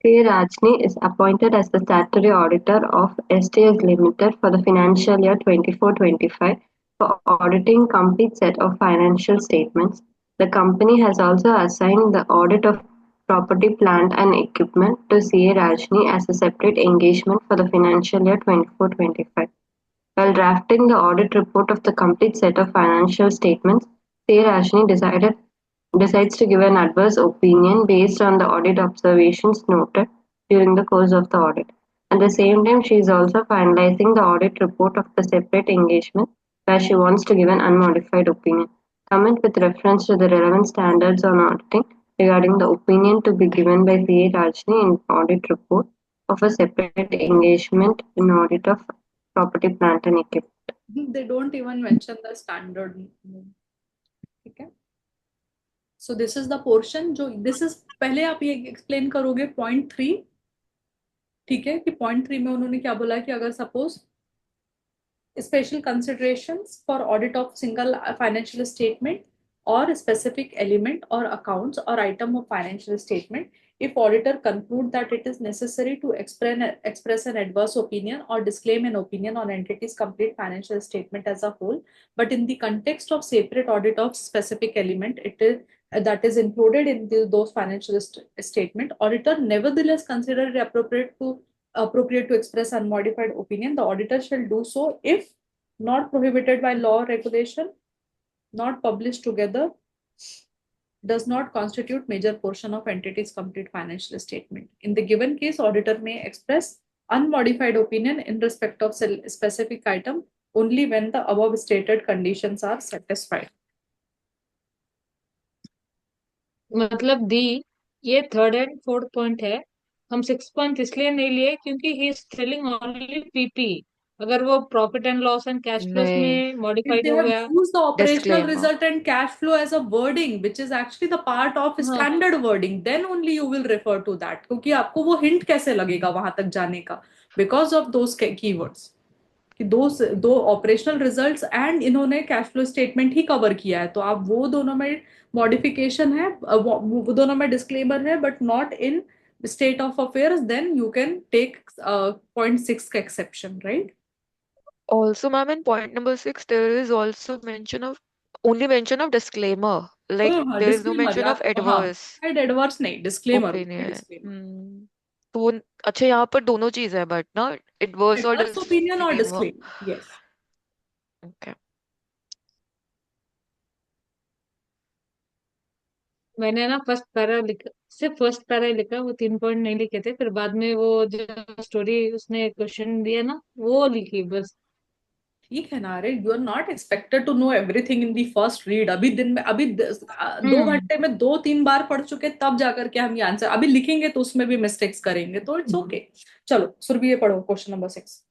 K. Rajni is appointed as the statutory auditor of STS Limited for the financial year 24-25 for auditing complete set of financial statements. The company has also assigned the audit of property, plant and equipment to C. A. Rajni as a separate engagement for the financial year 24-25. While drafting the audit report of the complete set of financial statements, C. A. Rajni decides to give an adverse opinion based on the audit observations noted during the course of the audit. At the same time, she is also finalizing the audit report of the separate engagement where she wants to give an unmodified opinion. Comment with reference to the relevant standards on auditing regarding the opinion to be given by CA Rajni in audit report of a separate engagement in audit of property, plant and equipment. They don't even mention the standard. ठीक है. So this is the portion जो this is पहले आप ये explain करोगे point 3. ठीक है कि point 3 में उन्होंने क्या बोला कि अगर suppose special considerations for audit of single financial statement or specific element or accounts or item of financial statement, if auditor conclude that it is necessary to express an adverse opinion or disclaim an opinion on entity's complete financial statement as a whole, but in the context of separate audit of specific element, it is that is included in those financial statement, auditor nevertheless consider it appropriate to express unmodified opinion, the auditor shall do so if not prohibited by law or regulation, not published together, does not constitute major portion of entity's complete financial statement. In the given case, auditor may express unmodified opinion in respect of specific item only when the above stated conditions are satisfied. मतलब दी ये third and fourth point है. हम 6 point इसलिए नहीं लिए क्योंकि he is telling only PP. अगर वो profit and loss and cash flows नहीं, में If मॉडिफाइड they हो have गया. used the operational disclaimer. result and cash flow as a wording, which is actually the part of हाँ. standard wording, then only you will refer to that. क्योंकि आपको वो hint कैसे लगेगा वहां तक जाने का? Because of those keywords. कि दो ऑपरेशनल रिजल्ट्स एंड इन्होंने कैश फ्लो स्टेटमेंट ही कवर किया है, तो आप वो दोनों में मॉडिफिकेशन है, वो दोनों में डिस्क्लेमर है, but not in state of affairs, then you can take point 6 का exception, right? Also, ma'am, in point number 6, there is also mention of only mention of disclaimer. Like हाँ, there is no disclaimer mention या of हाँ, adverse adverse नहीं, disclaimer, opinion. Disclaimer. तो अच्छा यहाँ पर दोनों चीज है बट ना adverse और एडवर्स ओपिनियन और disclaimer. Disclaimer, yes. Okay. मैंने ना फर्स्ट पैरा लिखा, सिर्फ फर्स्ट पैरा ही लिखा, वो 3 पॉइंट नहीं लिखे थे. फिर बाद में वो जो स्टोरी उसने क्वेश्चन दिया ना वो लिखी बस. ठीक है ना, अरे you are not expected to know everything in the first read. अभी दिन में अभी 2 घंटे में 2-3 बार पढ़ चुके, तब जाकर के हम ये आंसर अभी लिखेंगे तो उसमें भी मिस्टेक्स करेंगे, तो इट्स ओके. चलो सुरभि, ये पढ़ो question number 6.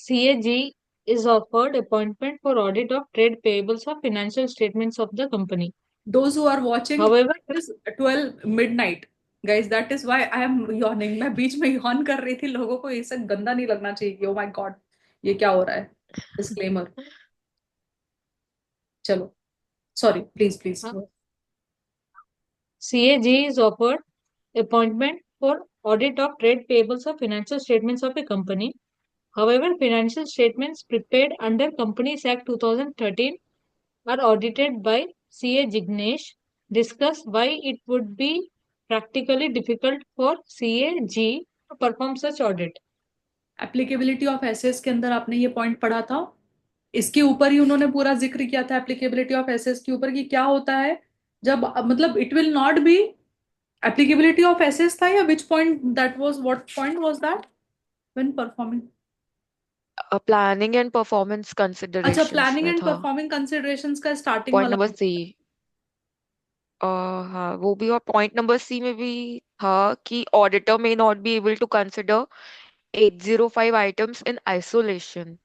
CAG is offered appointment for audit of trade payables of financial statements of the company. Those who are watching, However, it is 12 midnight. Guys, that is why I am yawning. मैं बीच में yawn कर रही थी. लोगों को ये सब गंदा नहीं लगना चाहिए कि oh my god, ये क्या हो रहा है. डिस्क्लेमर. चलो, sorry, please please. CAG is offered appointment for audit of trade payables of financial statements of a company. However, financial statements prepared under Companies Act 2013 are audited by CA Jignesh. Discuss why it would be practically difficult for CAG to perform such audit. Applicability of SAs के अंदर आपने ये point पढ़ा था, इसके ऊपर ही उन्होंने पूरा जिक्र किया था एप्लीकेबिलिटी ऑफ एसेस के ऊपर कि क्या होता है जब मतलब it will not be. Applicability of SAs था या which point that was, what point was that when performing? Planning and performance अच्छा, कंसिडरेशंस प्लानिंग में एंड था. परफॉर्मिंग कंसिडरेशंस का स्टार्टिंग पॉइंट वाला नंबर point सी. था. हाँ वो भी, और पॉइंट नंबर सी में भी था कि auditor may not be able to consider 805 items in isolation.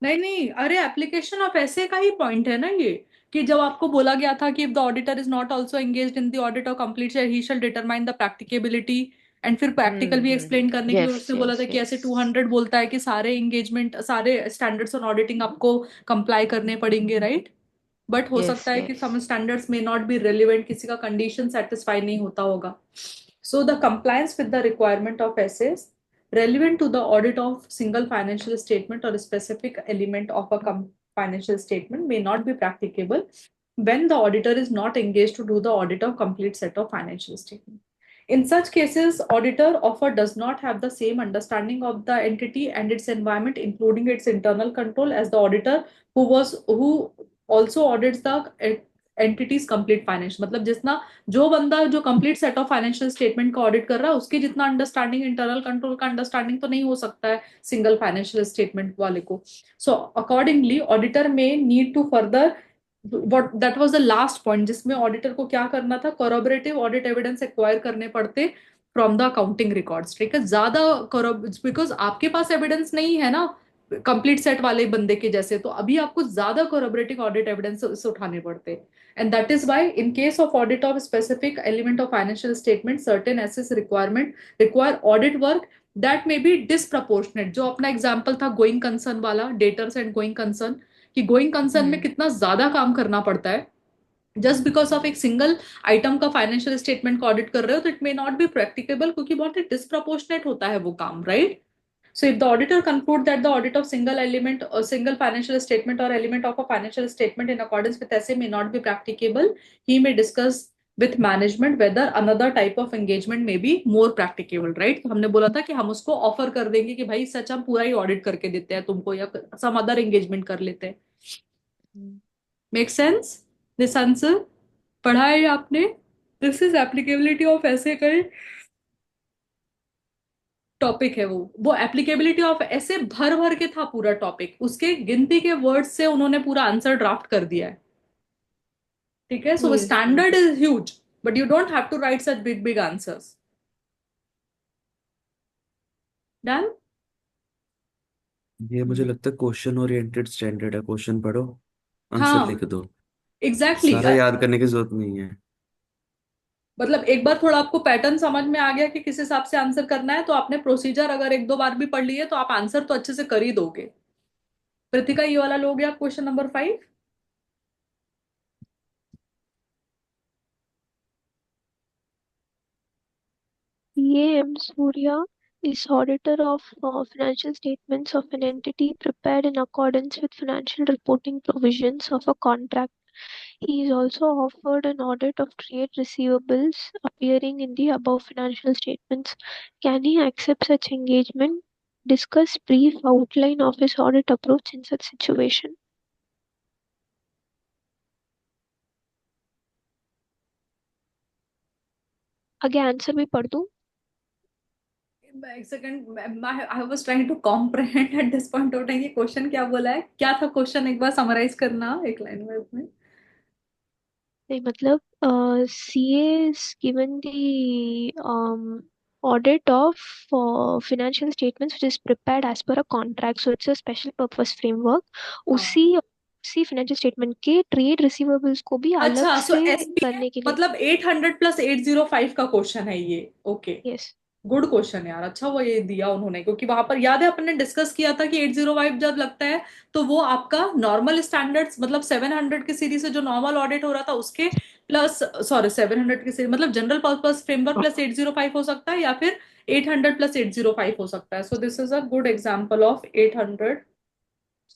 नहीं नहीं, अरे एप्लीकेशन ऑफ ऐसे का ही पॉइंट है ना ये, कि जब आपको बोला गया था कि if the auditor is not also engaged in the audit और complete he shall determine the practicability, and फिर प्रैक्टिकल भी एक्सप्लेन करने के लिए यस उसने बोला यस था कि ऐसे यस 200 बोलता है कि सारे एंगेजमेंट सारे स्टैंडर्ड्स ऑन ऑडिटिंग आपको कंप्लाई करने पड़ेंगे, राइट? बट हो यस सकता है कि yes some standards may not be relevant, किसी का कंडीशन सेटिस्फाई नहीं होता होगा। So the compliance with the requirement of SAs relevant to the audit of single financial statement or a specific element of a financial statement may not be practicable when the auditor is not engaged to do the audit of complete set of financial statement. In such cases, auditor offer does not have the same understanding of the entity and its environment, including its internal control, as the auditor who also audits the entities complete financial, मतलब जितना जो बंदा जो complete set of financial statement का audit कर रहा है उसके जितना अंडरस्टैंडिंग इंटरनल कंट्रोल का अंडरस्टैंडिंग तो नहीं हो सकता है सिंगल फाइनेंशियल स्टेटमेंट वाले को। So accordingly auditor may need to further what that was the last point, जिसमें ऑडिटर को क्या करना था, कोरोबरेटिव ऑडिट एविडेंस एक्वायर करने पड़ते फ्रॉम द अकाउंटिंग रिकॉर्ड्स, ठीक है, ज्यादा बिकॉज आपके पास एविडेंस नहीं है ना कंप्लीट सेट वाले बंदे के जैसे, तो अभी आपको ज्यादा कोरोबरेटिव ऑडिट एविडेंस उठाने पड़ते। And that is why, in case of audit of specific element of financial statement, certain assets requirement require audit work that may be disproportionate। जो अपना एग्जाम्पल था गोइंग कंसर्न वाला, डेटर्स एंड गोइंग कंसर्न, कि going concern में कितना ज्यादा काम करना पड़ता है, जस्ट बिकॉज ऑफ एक सिंगल आइटम का फाइनेंशियल स्टेटमेंट का ऑडिट कर रहे हो तो it may not B practicable, क्योंकि बहुत ही डिस्प्रपोर्शनेट होता है वो काम, right? So if the auditor conclude that the audit of single element or single financial statement or element of a financial statement in accordance with SA may not be practicable, he may discuss with management whether another type of engagement may be more practicable, right? तो हमने बोला था कि हम उसको offer कर देंगे कि भाई सच हम पूरा ही ऑडिट करके देते हैं तुमको, या सम अदर एंगेजमेंट कर लेते हैं। Make sense this answer? पढ़ा है आपने? दिस इज एप्लीकेबिलिटी ऑफ ऐसे कई टॉपिक है वो एप्लीकेबिलिटी ऑफ ऐसे भर भर के था पूरा टॉपिक, उसके गिनती के वर्ड्स से उन्होंने पूरा आंसर ड्राफ्ट कर दिया है, ठीक है? So Yes, ma'am. Standard is huge, but you don't have to write such big big answers. Done? ये मुझे लगता है क्वेश्चन ओरिएंटेड स्टैंडर्ड है, क्वेश्चन पढ़ो आंसर लिख हाँ दो, एग्जैक्टली सारा exactly। याद करने की जरूरत नहीं है। मतलब एक बार थोड़ा आपको पैटर्न समझ में आ गया कि किस हिसाब से आंसर करना है, तो आपने प्रोसीजर अगर एक दो बार भी पढ़ लिए तो आप आंसर तो अच्छे से कर ही दोगे। कृतिका ये वाला लोगे आप question number 5? A.M. Surya is auditor of financial statements of an entity prepared in accordance with financial reporting provisions of a contract. He is also offered an audit of trade receivables appearing in the above financial statements. Can he accept such engagement? Discuss brief outline of his audit approach in such situation. आगे answer भी पढ़ दूं? एक second, I was trying to comprehend at this point of time, ये question क्या बोला है, क्या था क्वेश्चन, एक बार समराइज करना एक लाइन में उसमें। नहीं मतलब CA is given the audit of financial statements which is prepared as per a contract, so it's a special purpose framework. हाँ उसी financial statement के trade receivables को भी अलग अच्छा, सो से एसपीए करने के लिए। मतलब 800 प्लस 805 का क्वेश्चन है ये, ओके। यस गुड क्वेश्चन यार, अच्छा वो ये दिया उन्होंने, क्योंकि वहां पर याद है अपन ने डिस्कस किया था कि 805 जब लगता है तो वो आपका नॉर्मल स्टैंडर्ड्स, मतलब 700 की सीरीज से जो नॉर्मल ऑडिट हो रहा था उसके प्लस, सॉरी 700 की सीरीज मतलब जनरल पर्पस फ्रेमवर्क प्लस 805 हो सकता है, या फिर 800 प्लस 805 हो सकता है। So this is a good example of 800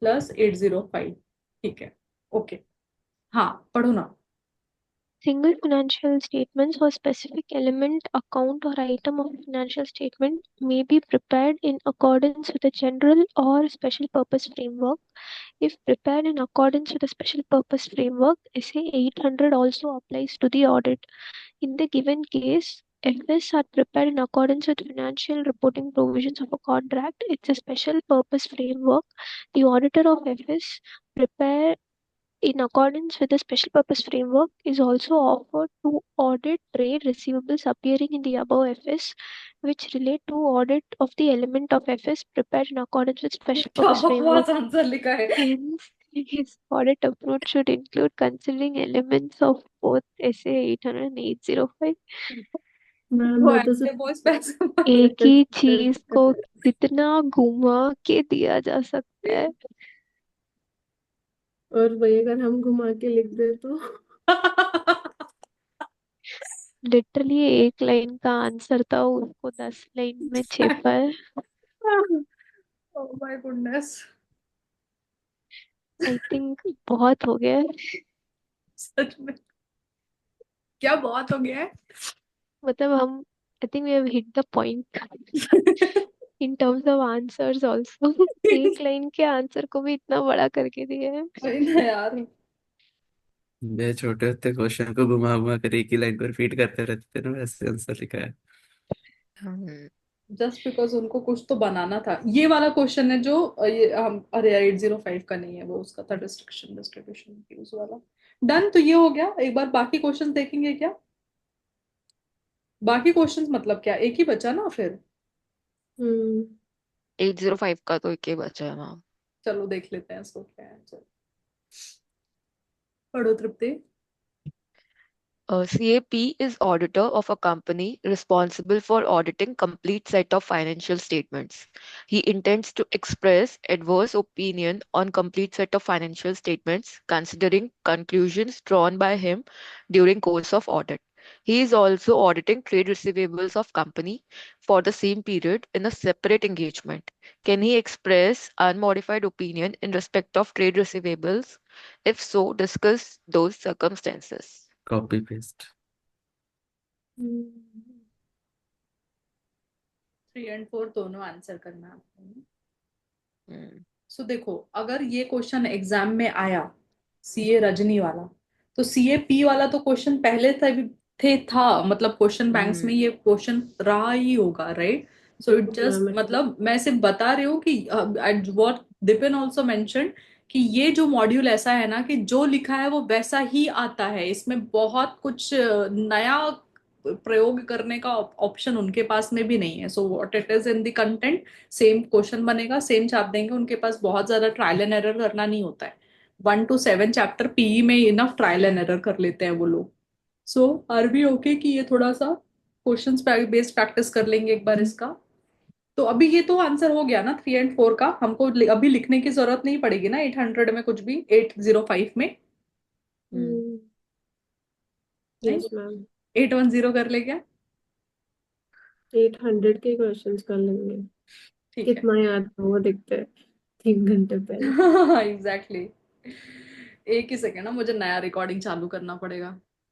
plus 805, ठीक है, ओके। हाँ पढ़ो ना। single financial statements or specific element, account or item of a financial statement may be prepared in accordance with a general or special purpose framework. If prepared in accordance with a special purpose framework, SA 800 also applies to the audit. In the given case, FS are prepared in accordance with financial reporting provisions of a contract. It's a special purpose framework. The auditor of FS prepare in accordance with the special purpose framework, is also offered to audit trade receivables appearing in the above FS, which relate to audit of the element of FS prepared in accordance with special क्या purpose framework. बकवास answer लिखा है. Hence, his audit approach should include considering elements of both SA 800 and 805. Ma'am वो मैं तो ऐसे सिर्फ boys पैसे एक ही चीज को कितना घुमा के दिया जा सकता है. और वही अगर हम घुमा के लिख दे तो लिटरली एक लाइन का आंसर था, उसको 10 लाइन में छेपा है. Oh my goodness. I think बहुत हो गया है. सच में क्या बहुत हो गया है. मतलब हम I think we have hit the point in terms of answers also. एक लाइन के आंसर को भी इतना बड़ा करके दिया है. वही ना यार. ये छोटे होते क्वेश्चन को घुमा घुमा कर एक ही लाइन को रिपीट करते रहते थे ना, वैसे आंसर लिखा है। हम्म, जस्ट बिकॉज उनको कुछ तो बनाना था. ये वाला क्वेश्चन है जो ये हम अरे यार 805 का नहीं है, वो उसका था डिस्ट्रिक्शन डिस्ट्रीब्यूशन यूज वाला. डन. तो ये हो गया. एक बार बाकी क्वेश्चंस देखेंगे क्या. बाकी क्वेश्चंस मतलब क्या, एक ही बचा ना फिर. 805 का तो एक ही बचा है मैम. चलो देख लेते हैं इसको क्या है. चलो पढ़ो तृप्ति. CAP is auditor of a company responsible for auditing complete set of financial statements. He intends to express adverse opinion on complete set of financial statements considering conclusions drawn by him during course of audit. He is also auditing trade receivables of company for the same period in a separate engagement. Can he express unmodified opinion in respect of trade receivables? If so, discuss those circumstances. Copy paste. 3 and 4 दोनों answer करना है आपको. Hmm. सो देखो, अगर ये question exam में आया CA Rajni वाला, तो सीए पी वाला तो क्वेश्चन पहले था मतलब क्वेश्चन बैंक्स में ये क्वेश्चन रहा ही होगा, राइट. सो इट जस्ट मतलब मैं सिर्फ बता रही हूँ कि व्हाट दिपिन ऑल्सो मेंशन कि ये जो मॉड्यूल ऐसा है ना कि जो लिखा है वो वैसा ही आता है. इसमें बहुत कुछ नया प्रयोग करने का ऑप्शन उनके पास में भी नहीं है. So what it is in the content, same question बनेगा, सेम छाप देंगे. उनके पास बहुत ज्यादा ट्रायल एंड एरर करना नहीं होता है. 1 to 7 चैप्टर पीई में इनफ ट्रायल एंड एरर कर लेते हैं वो लोग. सो आर बी ओके कि ये थोड़ा सा क्वेश्चंस बेस्ड प्रैक्टिस कर लेंगे एक बार इसका. तो अभी ये तो आंसर हो गया ना 3 and 4 का. हमको अभी लिखने की जरूरत नहीं पड़ेगी ना 800 में कुछ भी, 805 में. यस मैम 810 कर ले क्या. 800 के क्वेश्चंस कर लेंगे. ठीक है. कितना याद है वो देखते हैं 3 घंटे पहले. एग्जैक्टली. एक ही सेकेंड ना, मुझे नया रिकॉर्डिंग चालू करना पड़ेगा.